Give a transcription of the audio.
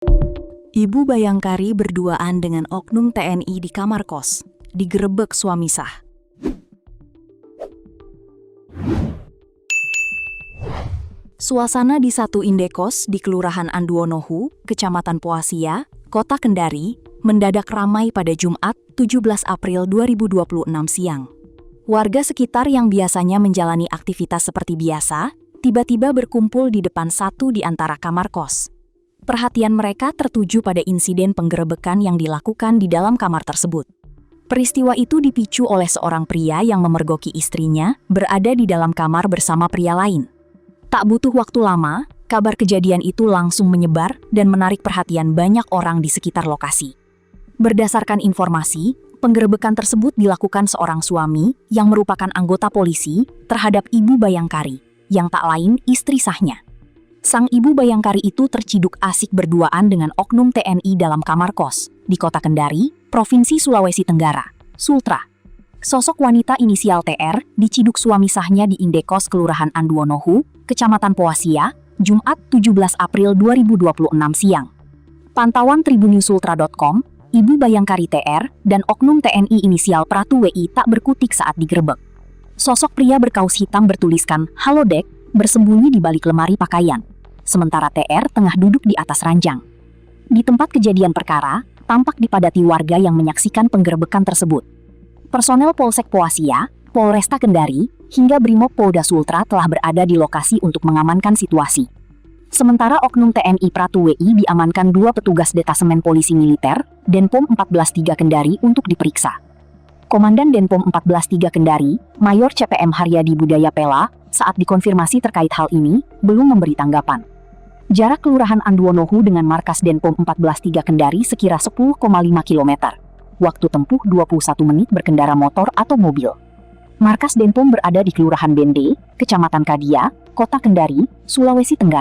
Ibu Bayangkari berduaan dengan oknum TNI di kamar kos, digerebek suami sah. Suasana di satu indekos di Kelurahan Anduonohu, Kecamatan Poasia, Kota Kendari, mendadak ramai pada Jumat, 17 April 2026 siang. Warga sekitar yang biasanya menjalani aktivitas seperti biasa, tiba-tiba berkumpul di depan satu di antara kamar kos. Perhatian mereka tertuju pada insiden penggerebekan yang dilakukan di dalam kamar tersebut. Peristiwa itu dipicu oleh seorang pria yang memergoki istrinya berada di dalam kamar bersama pria lain. Tak butuh waktu lama, kabar kejadian itu langsung menyebar dan menarik perhatian banyak orang di sekitar lokasi. Berdasarkan informasi, penggerebekan tersebut dilakukan seorang suami yang merupakan anggota polisi terhadap Ibu Bayangkari, yang tak lain istri sahnya. Sang Ibu Bayangkari itu terciduk asik berduaan dengan oknum TNI dalam kamar kos di Kota Kendari, Provinsi Sulawesi Tenggara, Sultra. Sosok wanita inisial TR diciduk suami sahnya di indekos Kelurahan Anduonohu, Kecamatan Poasia, Jumat 17 April 2026 siang. Pantauan tribunnewsultra.com, Ibu Bayangkari TR dan oknum TNI inisial Pratu WI tak berkutik saat digerebek. Sosok pria berkaus hitam bertuliskan "Halo Dek" bersembunyi di balik lemari pakaian, sementara TR tengah duduk di atas ranjang. Di tempat kejadian perkara, tampak dipadati warga yang menyaksikan penggerebekan tersebut. Personel Polsek Poasia, Polresta Kendari, hingga Brimob Polda Sultra telah berada di lokasi untuk mengamankan situasi. Sementara oknum TNI Pratu WI diamankan 2 petugas detasemen polisi militer, Denpom 14-3 Kendari untuk diperiksa. Komandan Denpom 14-3 Kendari, Mayor CPM Haryadi Budaya Pela, saat dikonfirmasi terkait hal ini, belum memberi tanggapan. Jarak Kelurahan Anduonohu dengan markas Denpom 14-3 Kendari sekira 10,5 km. Waktu tempuh 21 menit berkendara motor atau mobil. Markas Denpom berada di Kelurahan Bende, Kecamatan Kadia, Kota Kendari, Sulawesi Tenggara.